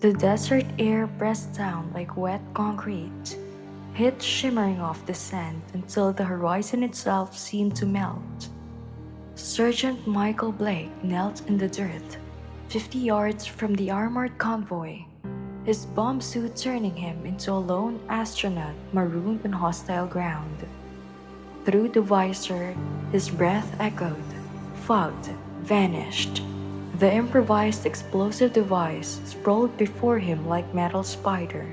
The desert air pressed down like wet concrete, heat shimmering off the sand until the horizon itself seemed to melt. Sergeant Michael Blake knelt in the dirt, 50 yards from the armored convoy, his bomb suit turning him into a lone astronaut marooned on hostile ground. Through the visor, his breath echoed, fogged, vanished. The improvised explosive device sprawled before him like metal spider.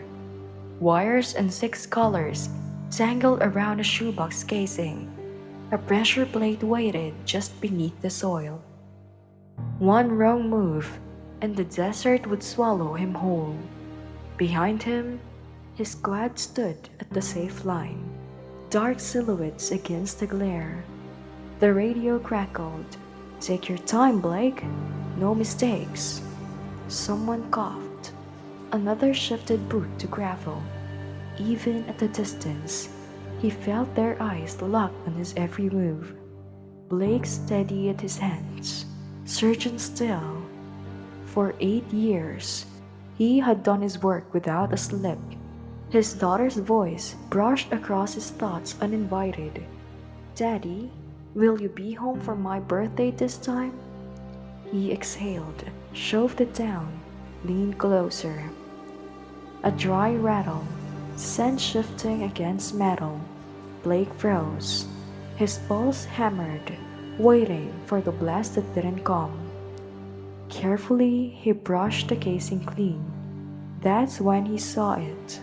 Wires and six collars tangled around a shoebox casing. A pressure plate waited just beneath the soil. One wrong move, and the desert would swallow him whole. Behind him, his squad stood at the safe line, dark silhouettes against the glare. The radio crackled. "Take your time, Blake. No mistakes." Someone coughed. Another shifted boot to gravel. Even at a distance, he felt their eyes locked on his every move. Blake steadied his hands, surgeon still. For 8 years, he had done his work without a slip. His daughter's voice brushed across his thoughts uninvited. "Daddy, will you be home for my birthday this time?" He exhaled, shoved it down, leaned closer. A dry rattle, sand shifting against metal. Blake froze. His pulse hammered, waiting for the blast that didn't come. Carefully, he brushed the casing clean. That's when he saw it.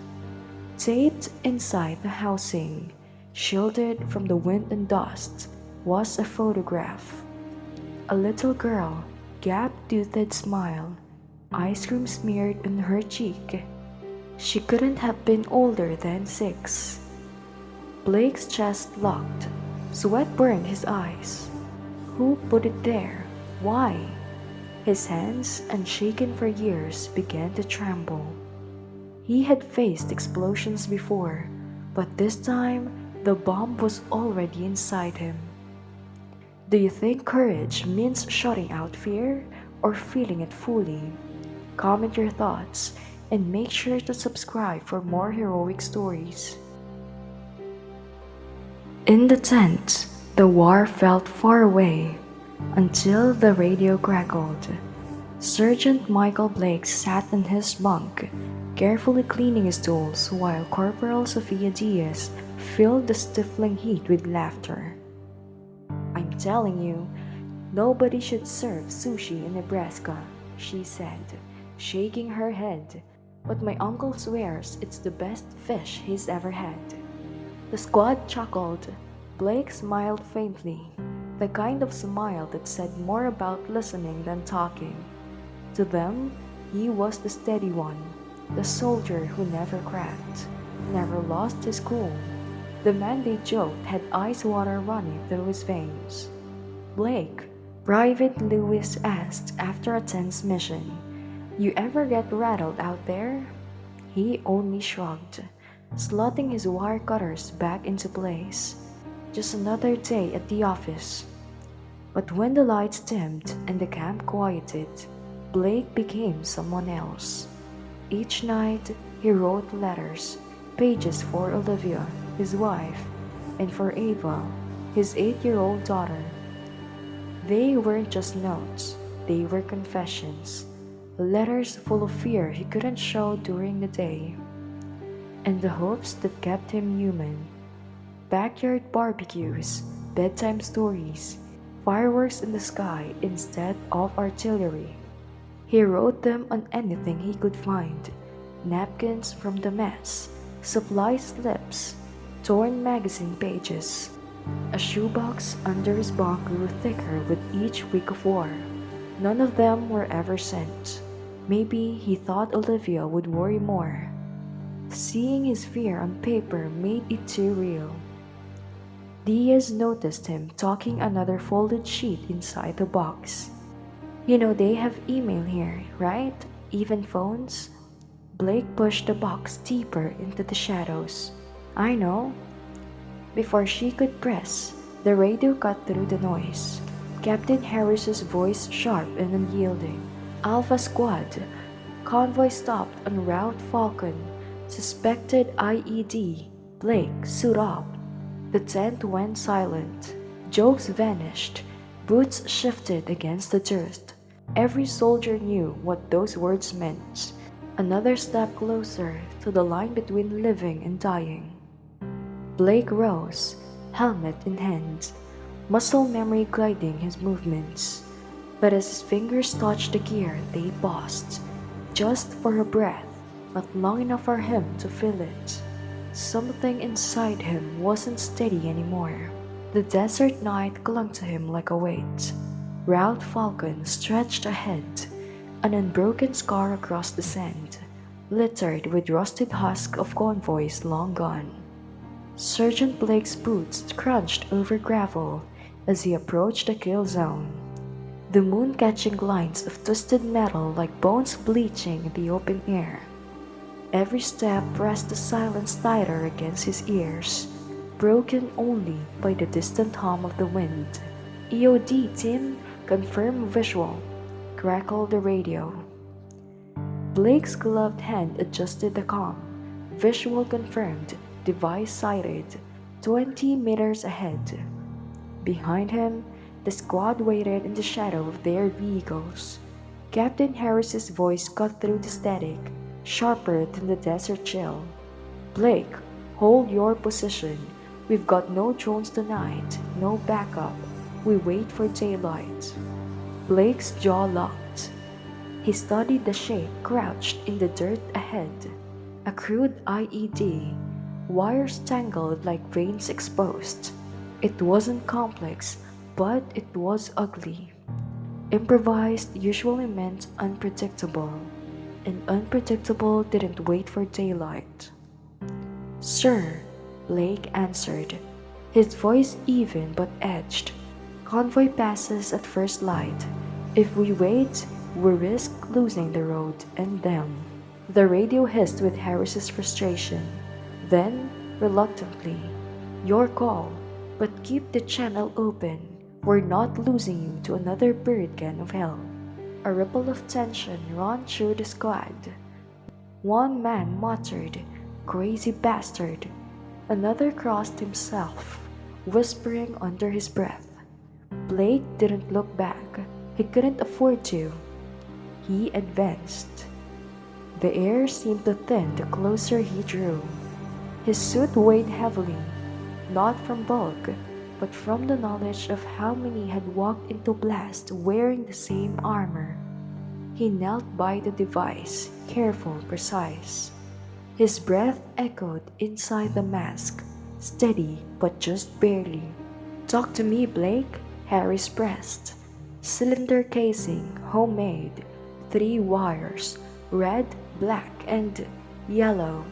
Taped inside the housing, shielded from the wind and dust, was a photograph. A little girl, gap-toothed smile, ice cream smeared on her cheek. She couldn't have been older than 6. Blake's chest locked. Sweat burned his eyes. Who put it there? Why? His hands, unshaken for years, began to tremble. He had faced explosions before, but this time the bomb was already inside him. Do you think courage means shutting out fear or feeling it fully? Comment your thoughts and make sure to subscribe for more heroic stories. In the tent, the war felt far away until the radio crackled. Sergeant Michael Blake sat in his bunk, carefully cleaning his tools while Corporal Sofia Diaz filled the stifling heat with laughter. "I'm telling you, nobody should serve sushi in Nebraska," she said, shaking her head. "But my uncle swears it's the best fish he's ever had." The squad chuckled. Blake smiled faintly, the kind of smile that said more about listening than talking. To them, he was the steady one, the soldier who never cracked, never lost his cool. The man they joked had ice water running through his veins. "Blake," Private Lewis asked after a tense mission, "you ever get rattled out there?" He only shrugged, slotting his wire cutters back into place. Just another day at the office. But when the lights dimmed and the camp quieted, Blake became someone else. Each night, he wrote letters, pages for Olivia, his wife, and for Ava, his 8-year-old daughter. They weren't just notes, they were confessions, letters full of fear he couldn't show during the day, and the hopes that kept him human. Backyard barbecues, bedtime stories, fireworks in the sky instead of artillery. He wrote them on anything he could find: napkins from the mess, supply slips, torn magazine pages. A shoebox under his bunk grew thicker with each week of war. None of them were ever sent. Maybe he thought Olivia would worry more. Seeing his fear on paper made it too real. Diaz noticed him tucking another folded sheet inside the box. "You know they have email here, right? Even phones?" Blake pushed the box deeper into the shadows. "I know." Before she could press, the radio cut through the noise. Captain Harris's voice sharp and unyielding. "Alpha Squad, Convoy stopped en route Falcon. Suspected IED. Blake, suit up. The tent went silent. Jokes vanished. Boots shifted against the dirt. Every soldier knew what those words meant. Another step closer to the line between living and dying. Blake rose, helmet in hand, muscle memory guiding his movements. But as his fingers touched the gear, they paused, just for a breath, not long enough for him to feel it. Something inside him wasn't steady anymore. The desert night clung to him like a weight. Route Falcon stretched ahead, an unbroken scar across the sand, littered with rusted husks of convoys long gone. Sergeant Blake's boots crunched over gravel as he approached the kill zone. The moon catching lines of twisted metal like bones bleaching in the open air. Every step pressed the silence tighter against his ears, broken only by the distant hum of the wind. EOD, Tim, confirm visual, crackled the radio. Blake's gloved hand adjusted the comm. Visual confirmed, device sighted, 20 meters ahead. Behind him, the squad waited in the shadow of their vehicles. Captain Harris's voice cut through the static, sharper than the desert chill. Blake, hold your position. We've got no drones tonight, no backup. We wait for daylight. Blake's jaw locked. He studied the shape crouched in the dirt ahead. A crude IED, wires tangled like veins exposed. It wasn't complex, but it was ugly. Improvised usually meant unpredictable, and unpredictable didn't wait for daylight. Sir, Blake answered, his voice even but edged. Convoy passes at first light. If we wait, we risk losing the road and them. The radio hissed with Harris's frustration. Then, reluctantly, your call, but keep the channel open. We're not losing you to another bird can of hell. A ripple of tension ran through the squad. One man muttered, crazy bastard. Another crossed himself, whispering under his breath. Blake didn't look back. He couldn't afford to. He advanced. The air seemed to thin the closer he drew. His suit weighed heavily, not from bulk, but from the knowledge of how many had walked into blast wearing the same armor. He knelt by the device, careful, precise. His breath echoed inside the mask, steady but just barely. Talk to me, Blake, Harris pressed. Cylinder casing, homemade, 3 wires, red, black, and yellow.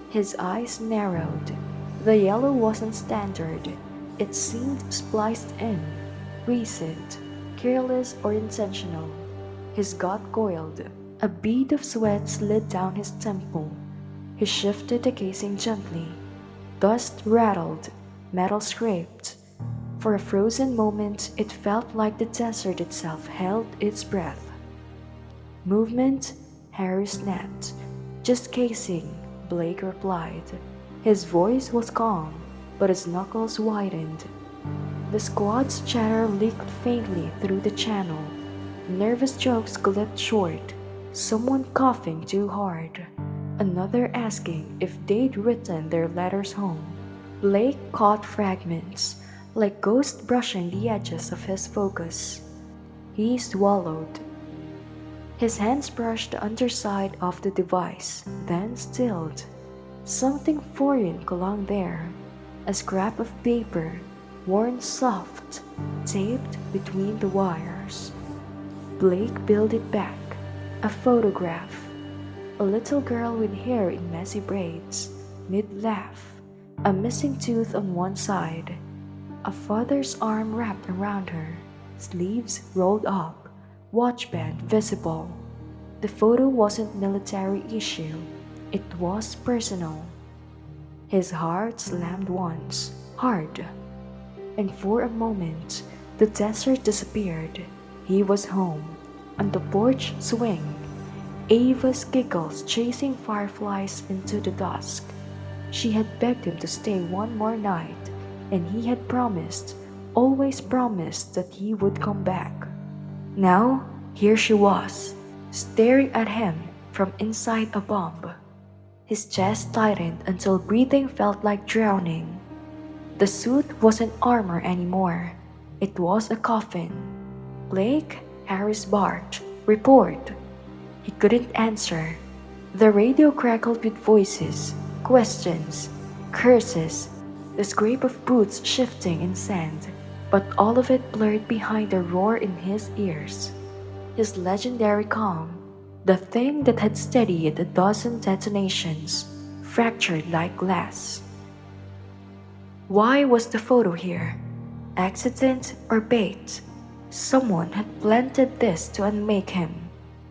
His eyes narrowed. The yellow wasn't standard. It seemed spliced in, recent, careless or intentional. His gut coiled. A bead of sweat slid down his temple. He shifted the casing gently. Dust rattled, metal scraped. For a frozen moment, it felt like the desert itself held its breath. Movement? Harry snapped. Just casing, Blake replied. His voice was calm, but his knuckles widened. The squad's chatter leaked faintly through the channel. Nervous jokes clipped short. Someone coughing too hard. Another asking if they'd written their letters home. Blake caught fragments, like ghosts brushing the edges of his focus. He swallowed. His hands brushed the underside of the device, then stilled. Something foreign clung there, a scrap of paper, worn soft, taped between the wires. Blake peeled it back, a photograph. A little girl with hair in messy braids, mid-laugh, a missing tooth on one side, a father's arm wrapped around her, sleeves rolled up, watchband visible. The photo wasn't military issue, it was personal. His heart slammed once, hard, and for a moment the desert disappeared. He was home, on the porch swing, Ava's giggles chasing fireflies into the dusk. She had begged him to stay one more night, and he had promised, always promised, that he would come back. Now, here she was, staring at him from inside a bomb. His chest tightened until breathing felt like drowning. The suit wasn't armor anymore. It was a coffin. Blake, Harris barked. Report. He couldn't answer. The radio crackled with voices, questions, curses, the scrape of boots shifting in sand, but all of it blurred behind the roar in his ears. His legendary calm, the thing that had steadied a dozen detonations, fractured like glass. Why was the photo here? Accident or bait? Someone had planted this to unmake him,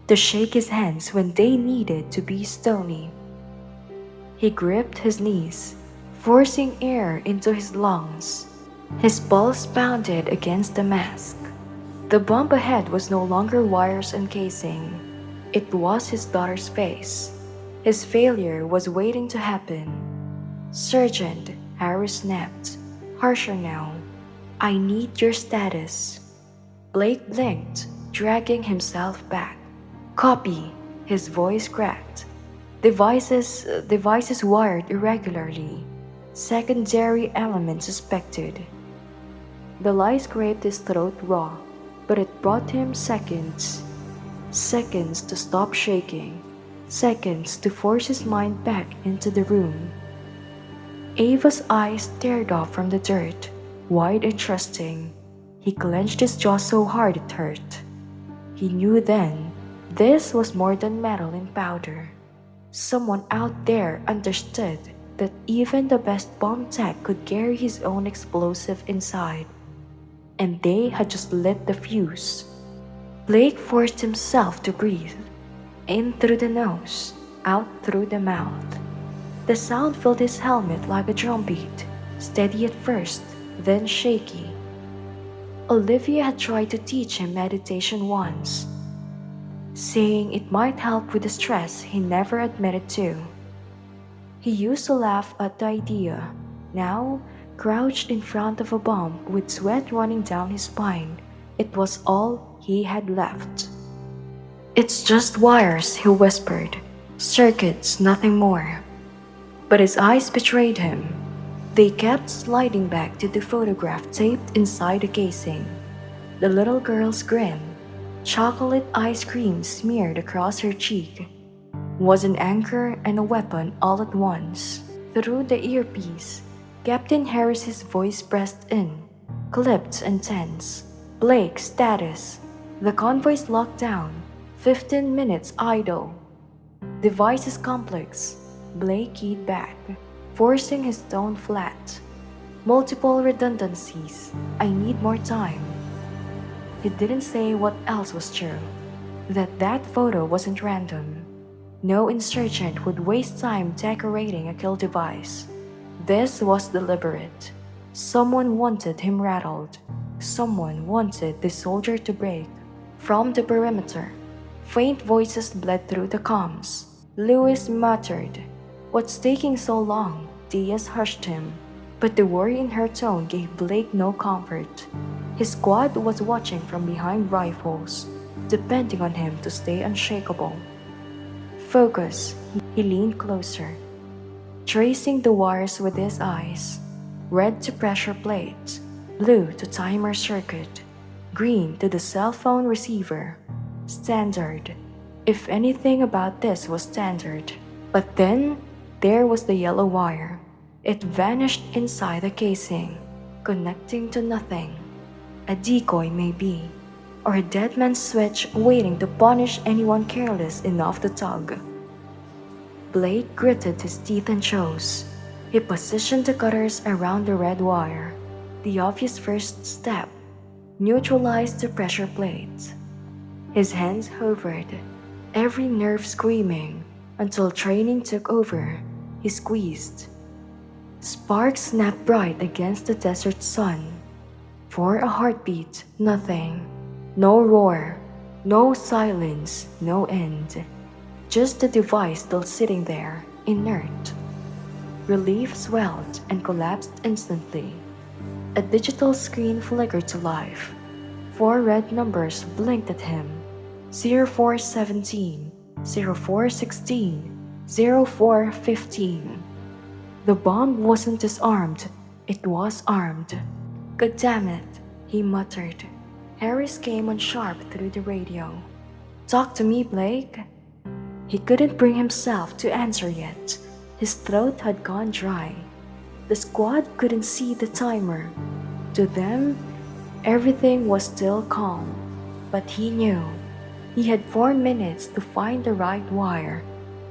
to shake his hands when they needed to be stony. He gripped his knees, forcing air into his lungs. His pulse pounded against the mask. The bump ahead was no longer wires and casing. It was his daughter's face. His failure was waiting to happen. Sergeant, Harris snapped, harsher now. I need your status. Blake blinked, dragging himself back. Copy, his voice cracked. Devices wired irregularly. Secondary element suspected. The lie scraped his throat raw, but it brought him seconds. Seconds to stop shaking. Seconds to force his mind back into the room. Ava's eyes stared off from the dirt, wide and trusting. He clenched his jaw so hard it hurt. He knew then, this was more than metal in powder. Someone out there understood that even the best bomb tech could carry his own explosive inside. And they had just lit the fuse. Blake forced himself to breathe. In through the nose, out through the mouth. The sound filled his helmet like a drumbeat, steady at first, then shaky. Olivia had tried to teach him meditation once, saying it might help with the stress he never admitted to. He used to laugh at the idea. Now, crouched in front of a bomb with sweat running down his spine, it was all he had left. It's just wires, he whispered. Circuits, nothing more. But his eyes betrayed him. They kept sliding back to the photograph taped inside the casing. The little girl's grin, chocolate ice cream smeared across her cheek, was an anchor and a weapon all at once. Through the earpiece, Captain Harris's voice pressed in, clipped and tense. Blake, status. The convoy's locked down. 15 minutes idle. Devices complex. Blake keyed back, forcing his tone flat. Multiple redundancies. I need more time. He didn't say what else was true. That photo wasn't random. No insurgent would waste time decorating a kill device. This was deliberate. Someone wanted him rattled. Someone wanted the soldier to break. From the perimeter, faint voices bled through the comms. Lewis muttered, "What's taking so long?" Diaz hushed him, but the worry in her tone gave Blake no comfort. His squad was watching from behind rifles, depending on him to stay unshakable. Focus, he leaned closer, tracing the wires with his eyes. Red to pressure plate, blue to timer circuit, green to the cell phone receiver. Standard. If anything about this was standard. But then, there was the yellow wire. It vanished inside the casing, connecting to nothing. A decoy maybe, or a dead man's switch waiting to punish anyone careless enough to tug. Blake gritted his teeth and chose. He positioned the cutters around the red wire. The obvious first step, neutralized the pressure plate. His hands hovered, every nerve screaming, until training took over. He squeezed. Sparks snapped bright against the desert sun. For a heartbeat, nothing. No roar, no silence, no end. just the device still sitting there, inert. Relief swelled and collapsed instantly. A digital screen flickered to life. Four red numbers blinked at him: 0417, 0416, 0415. The bomb wasn't disarmed, it was armed. God damn it, he muttered. Harris came on sharp through the radio. Talk to me, Blake. He couldn't bring himself to answer yet. His throat had gone dry. The squad couldn't see the timer. To them, everything was still calm. But he knew. He had 4 minutes to find the right wire.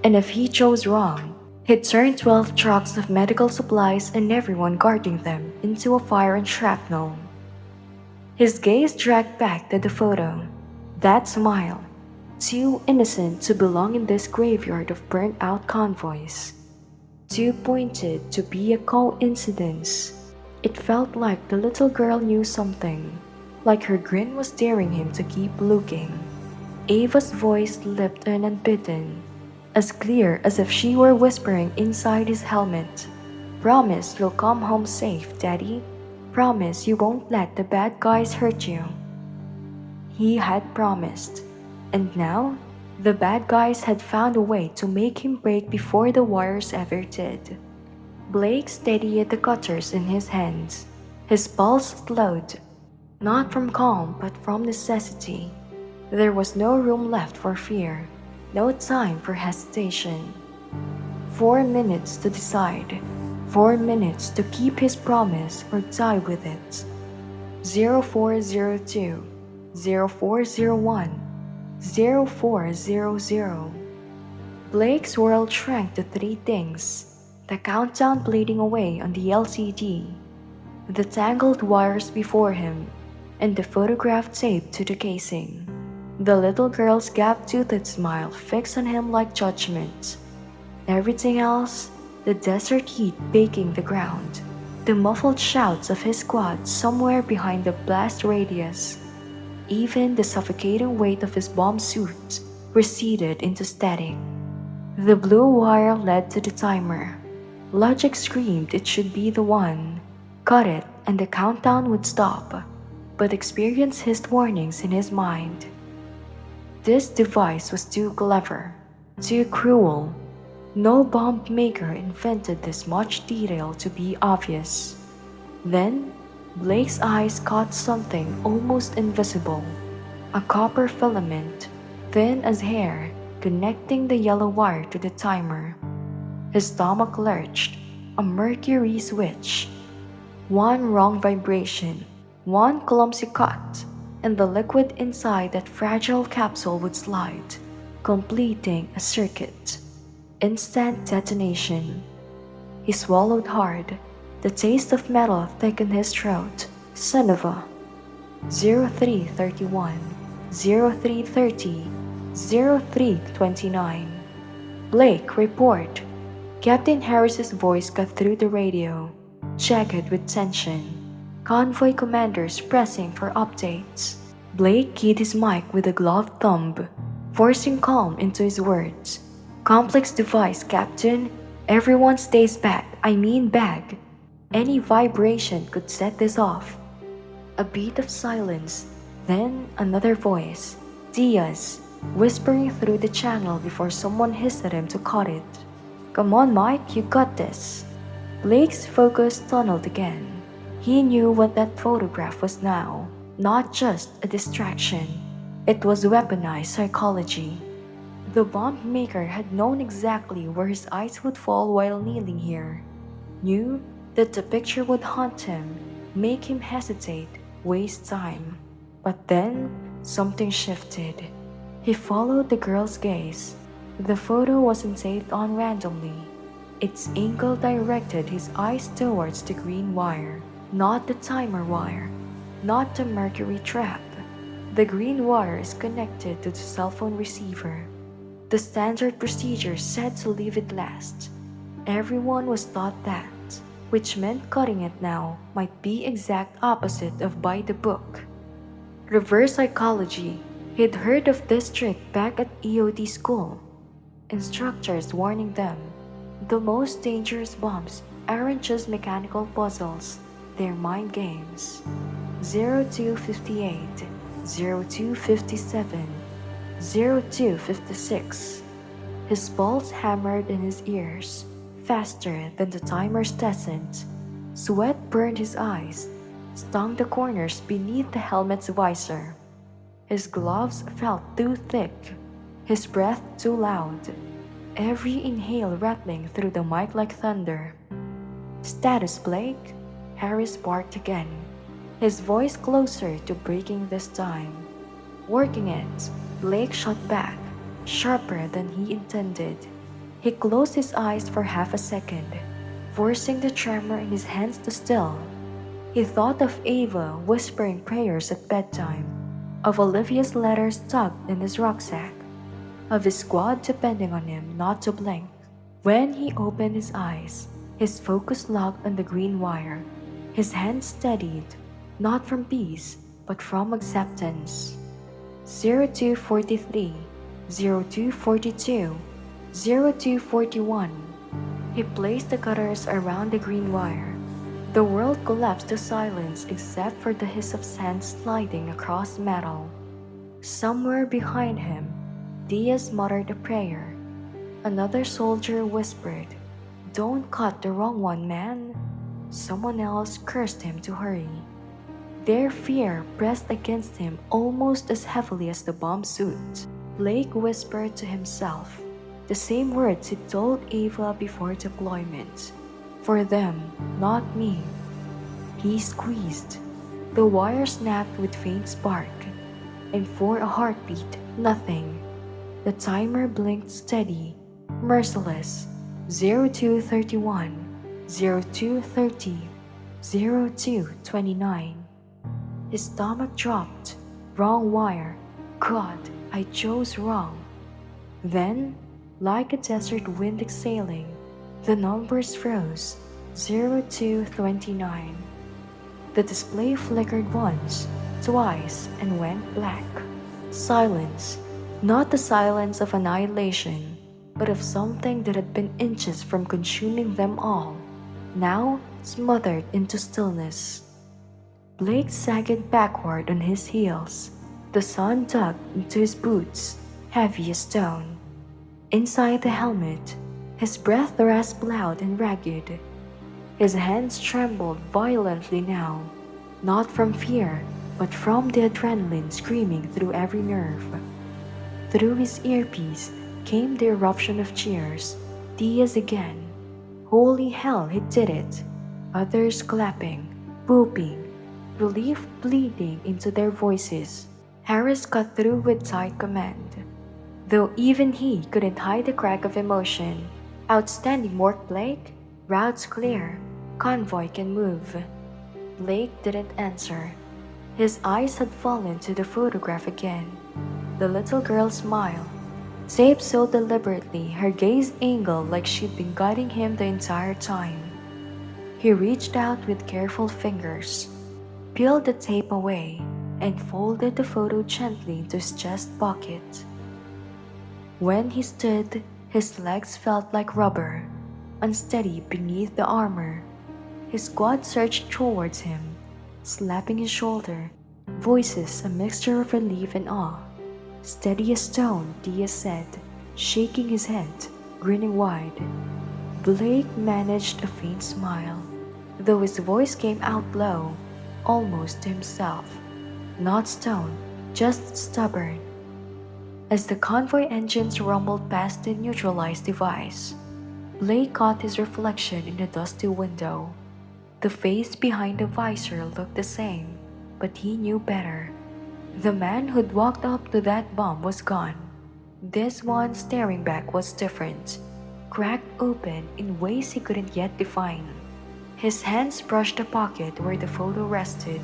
And if he chose wrong, he'd turn 12 trucks of medical supplies and everyone guarding them into a fire and shrapnel. His gaze dragged back to the photo. That smile, too innocent to belong in this graveyard of burnt-out convoys. Too pointed to be a coincidence. It felt like the little girl knew something, like her grin was daring him to keep looking. Ava's voice leapt in unbidden, as clear as if she were whispering inside his helmet. Promise you'll come home safe, Daddy. Promise you won't let the bad guys hurt you. He had promised, and now the bad guys had found a way to make him break before the wires ever did. Blake steadied the cutters in his hands. His pulse slowed, not from calm but from necessity. There was no room left for fear, no time for hesitation. 4 minutes to decide, 4 minutes to keep his promise or die with it. 0402, 0401, 0400. Blake's world shrank to 3 things: the countdown bleeding away on the LCD, the tangled wires before him, and the photograph taped to the casing. The little girl's gap-toothed smile fixed on him like judgment. Everything else, the desert heat baking the ground, the muffled shouts of his squad somewhere behind the blast radius, even the suffocating weight of his bomb suit receded into static. The blue wire led to the timer. Logic screamed it should be the one. Cut it and the countdown would stop, but experience hissed warnings in his mind. This device was too clever, too cruel. No bomb maker invented this much detail to be obvious. Then, Blake's eyes caught something almost invisible, a copper filament, thin as hair, connecting the yellow wire to the timer. His stomach lurched, a mercury switch. One wrong vibration, one clumsy cut, and the liquid inside that fragile capsule would slide, completing a circuit. Instant detonation. He swallowed hard. The taste of metal thickened his throat. Son of a... 0331, 0330, 0329. Blake, report. Captain Harris's voice cut through the radio, jagged with tension. Convoy commanders pressing for updates. Blake keyed his mic with a gloved thumb, forcing calm into his words. Complex device, Captain. Everyone stays back, I mean back. Any vibration could set this off. A beat of silence, then another voice, Diaz, whispering through the channel before someone hissed at him to cut it. Come on, Mike, you got this. Blake's focus tunneled again. He knew what that photograph was now, not just a distraction. It was weaponized psychology. The bomb maker had known exactly where his eyes would fall while kneeling here. Knew that the picture would haunt him, make him hesitate, waste time. But then, something shifted. He followed the girl's gaze. The photo wasn't saved on randomly. Its angle directed his eyes towards the green wire. Not the timer wire, not the mercury trap. The green wire is connected to the cell phone receiver. The standard procedure said to leave it last. Everyone was taught that, which meant cutting it now might be exact opposite of by the book. Reverse psychology. He'd heard of this trick back at EOD school. instructors warning them the most dangerous bombs aren't just mechanical puzzles, they're mind games. 0258, 0257, 0256. His pulse hammered in his ears, faster than the timer's descent. Sweat burned his eyes, stung the corners beneath the helmet's visor. His gloves felt too thick, his breath too loud, every inhale rattling through the mic like thunder. "Status, Blake?" Harris barked again, his voice closer to breaking this time. "Working it," Blake shot back, sharper than he intended. He closed his eyes for half a second, forcing the tremor in his hands to still. He thought of Ava whispering prayers at bedtime, of Olivia's letters tucked in his rucksack, of his squad depending on him not to blink. When he opened his eyes, his focus locked on the green wire. His hands steadied, not from peace, but from acceptance. 0243, 0242, 0241. He placed the cutters around the green wire. The world collapsed to silence except for the hiss of sand sliding across metal. Somewhere behind him, Diaz muttered a prayer. Another soldier whispered, "Don't cut the wrong one, man." Someone else cursed him to hurry. Their fear pressed against him almost as heavily as the bomb suit. Blake whispered to himself, the same words he told Ava before deployment. "For them, not me." He squeezed. The wire snapped with faint spark, and for a heartbeat, nothing. The timer blinked steady, merciless. 0231, 0230, 0229. His stomach dropped. Wrong wire. God, I chose wrong. Then, like a desert wind exhaling, the numbers froze. 0229. The display flickered once, twice, and went black. Silence. Not the silence of annihilation, but of something that had been inches from consuming them all, now smothered into stillness. Blake sagged backward on his heels. The sun dug into his boots, heavy as stone. Inside the helmet, his breath rasped loud and ragged. His hands trembled violently now, not from fear, but from the adrenaline screaming through every nerve. Through his earpiece came the eruption of cheers. Diaz again. Holy hell, he did it. Others clapping, whooping, relief bleeding into their voices. Harris cut through with tight command, though even he couldn't hide the crack of emotion. "Outstanding work, Blake. Route's clear. Convoy can move." Blake didn't answer. His eyes had fallen to the photograph again. The little girl smiled, saved so deliberately, her gaze angled like she'd been guiding him the entire time. He reached out with careful fingers, peeled the tape away, and folded the photo gently into his chest pocket. When he stood, his legs felt like rubber, unsteady beneath the armor. His squad surged towards him, slapping his shoulder, voices a mixture of relief and awe. "Steady as stone," Diaz said, shaking his head, grinning wide. Blake managed a faint smile, though his voice came out low, almost to himself. Not stone, just stubborn. As the convoy engines rumbled past the neutralized device, Blake caught his reflection in the dusty window. The face behind the visor looked the same, but he knew better. The man who'd walked up to that bomb was gone. This one staring back was different, cracked open in ways he couldn't yet define. His hands brushed the pocket where the photo rested,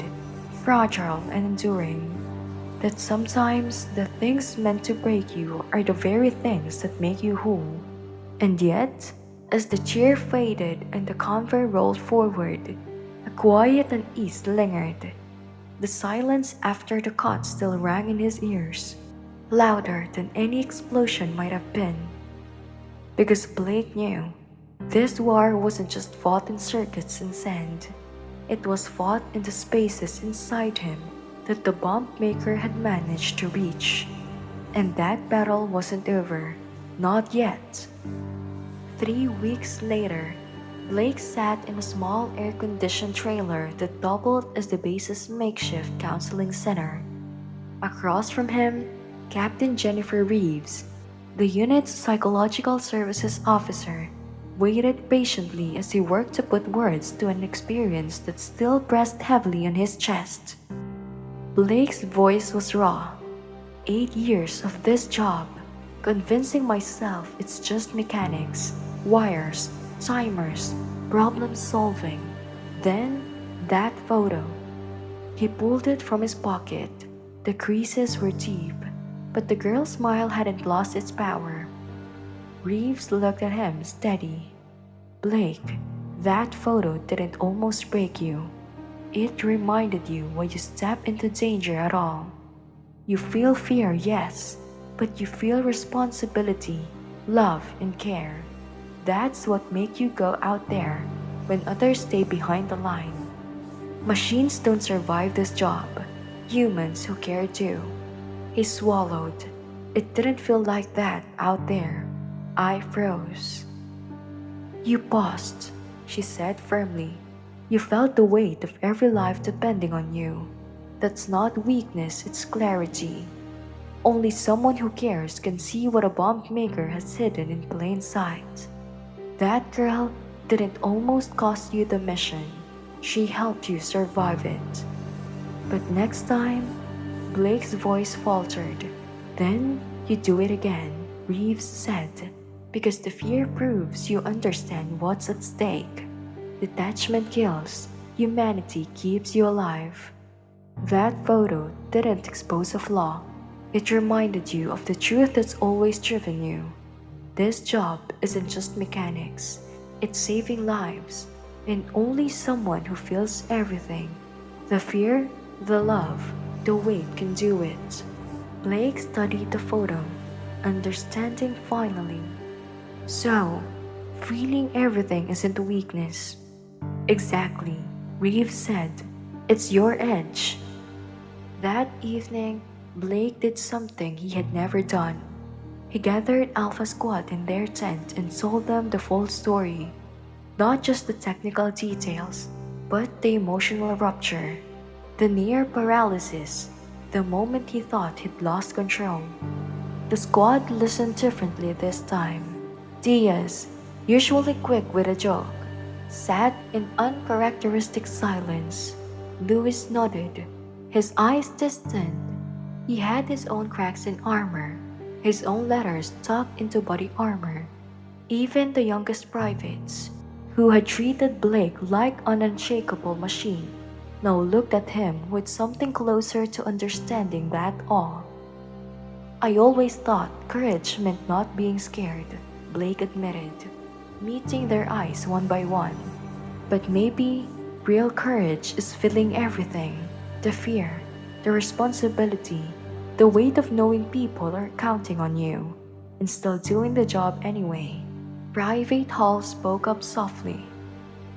fragile and enduring. That sometimes the things meant to break you are the very things that make you whole. And yet, as the cheer faded and the convoy rolled forward, a quiet unease lingered. The silence after the cut still rang in his ears, louder than any explosion might have been. Because Blake knew this war wasn't just fought in circuits and sand, it was fought in the spaces inside him that the bomb maker had managed to reach. And that battle wasn't over. Not yet. 3 weeks later, Blake sat in a small air-conditioned trailer that doubled as the base's makeshift counseling center. Across from him, Captain Jennifer Reeves, the unit's psychological services officer, waited patiently as he worked to put words to an experience that still pressed heavily on his chest. Blake's voice was raw. 8 years of this job, convincing myself it's just mechanics, wires, timers, problem solving. Then, that photo. He pulled it from his pocket. The creases were deep, but the girl's smile hadn't lost its power. Reeves looked at him steady. Blake, that photo didn't almost break you. It reminded you why you step into danger at all. You feel fear, yes, but you feel responsibility, love, and care. That's what makes you go out there when others stay behind the line. Machines don't survive this job. Humans who care do. He swallowed. It didn't feel like that out there. I froze. You paused, she said firmly. You felt the weight of every life depending on you. That's not weakness, it's clarity. Only someone who cares can see what a bomb maker has hidden in plain sight. That girl didn't almost cost you the mission. She helped you survive it. But next time, Blake's voice faltered. Then you do it again, Reeves said, because the fear proves you understand what's at stake. Detachment kills, humanity keeps you alive. That photo didn't expose a flaw. It reminded you of the truth that's always driven you. This job isn't just mechanics, it's saving lives, and only someone who feels everything, the fear, the love, the weight can do it. Blake studied the photo, understanding finally. So, feeling everything isn't weakness. Exactly, Reeves said. It's your edge. That evening, Blake did something he had never done. He gathered Alpha Squad in their tent and told them the full story. Not just the technical details, but the emotional rupture, the near paralysis, the moment he thought he'd lost control. The squad listened differently this time. Diaz, usually quick with a joke, sat in uncharacteristic silence. Lewis nodded, his eyes distant. He had his own cracks in armor, his own letters tucked into body armor. Even the youngest privates, who had treated Blake like an unshakable machine, now looked at him with something closer to understanding that awe. I always thought courage meant not being scared, Blake admitted, meeting their eyes one by one. But maybe real courage is feeling everything, the fear, the responsibility, the weight of knowing people are counting on you, and still doing the job anyway. Private Hall spoke up softly.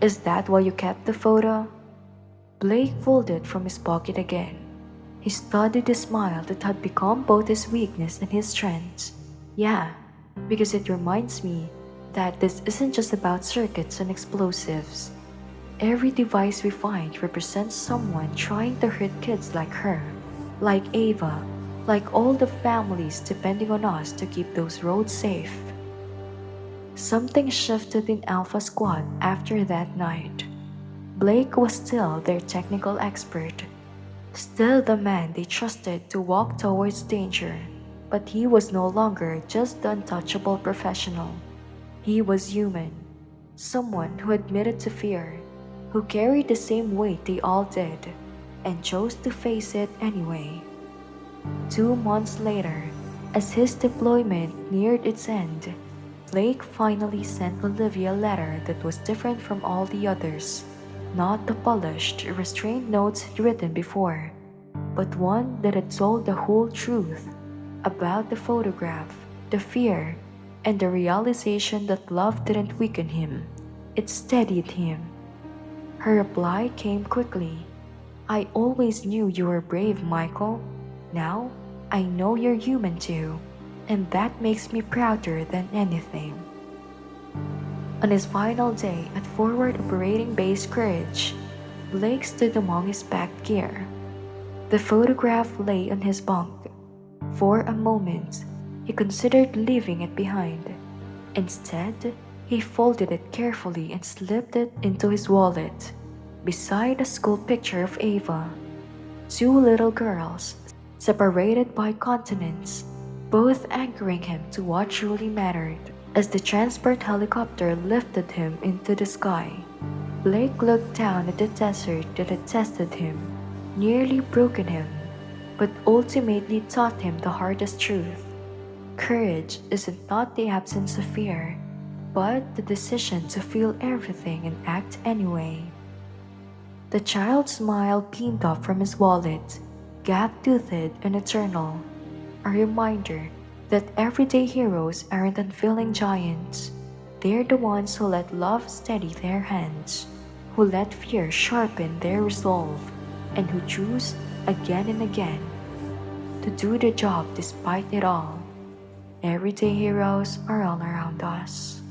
Is that why you kept the photo? Blake pulled it from his pocket again. He studied the smile that had become both his weakness and his strength. Yeah, because it reminds me that this isn't just about circuits and explosives. Every device we find represents someone trying to hurt kids like her, like Ava, like all the families depending on us to keep those roads safe. Something shifted in Alpha Squad after that night. Blake was still their technical expert, still the man they trusted to walk towards danger, but he was no longer just the untouchable professional. He was human, someone who admitted to fear, who carried the same weight they all did, and chose to face it anyway. 2 months later, as his deployment neared its end, Blake finally sent Olivia a letter that was different from all the others. Not the polished, restrained notes he'd written before, but one that had told the whole truth about the photograph, the fear, and the realization that love didn't weaken him, it steadied him. Her reply came quickly. I always knew you were brave, Michael. Now, I know you're human too, and that makes me prouder than anything. On his final day at Forward Operating Base Courage, Blake stood among his packed gear. The photograph lay on his bunk. For a moment, he considered leaving it behind. Instead, he folded it carefully and slipped it into his wallet, beside a school picture of Ava. Two little girls, separated by continents, both anchoring him to what truly mattered. As the transport helicopter lifted him into the sky, Blake looked down at the desert that had tested him, nearly broken him, but ultimately taught him the hardest truth. Courage isn't not the absence of fear, but the decision to feel everything and act anyway. The child's smile beamed up from his wallet, gap-toothed and eternal, a reminder that everyday heroes aren't unfeeling giants. They're the ones who let love steady their hands, who let fear sharpen their resolve, and who choose again and again to do the job despite it all. Everyday heroes are all around us.